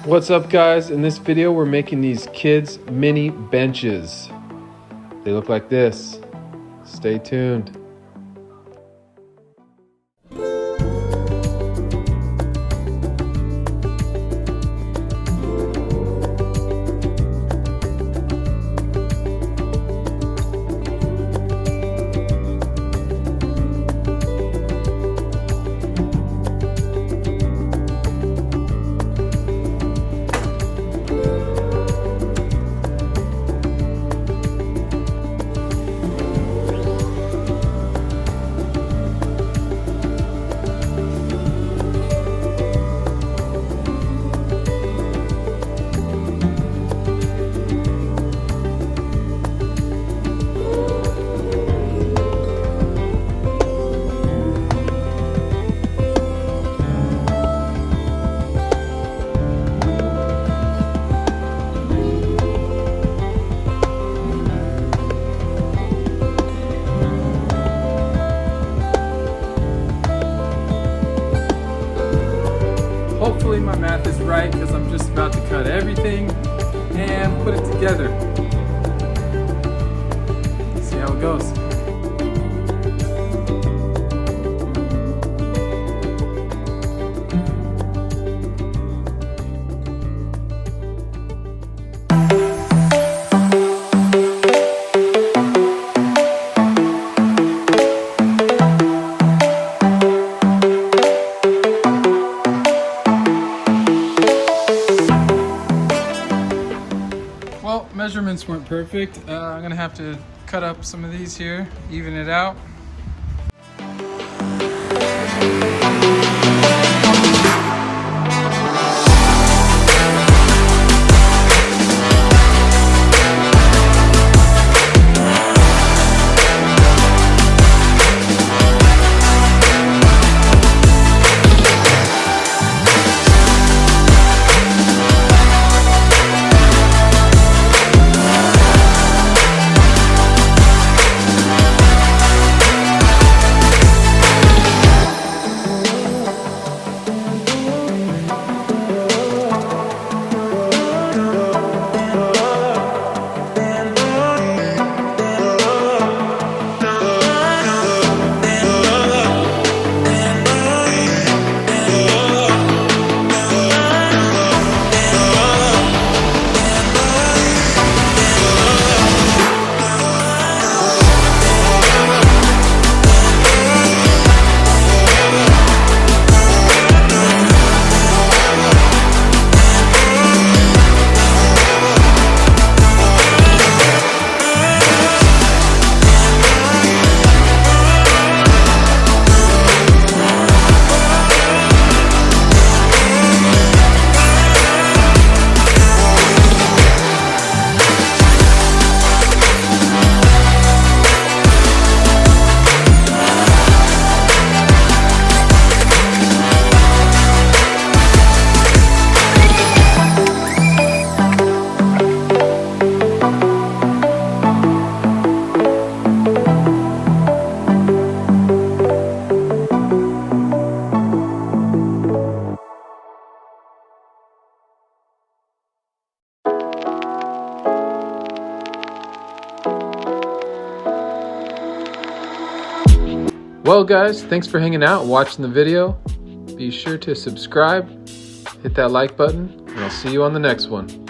What's up, guys? In this video we're making these kids mini benches. They look like this. Stay tuned. Hopefully my math is right, because I'm just about to cut everything and put it together. See how it goes. Well, measurements weren't perfect. I'm gonna have to cut up some of these here, even it out. Well, guys, thanks for hanging out and watching the video. Be sure to subscribe, hit that like button, and I'll see you on the next one.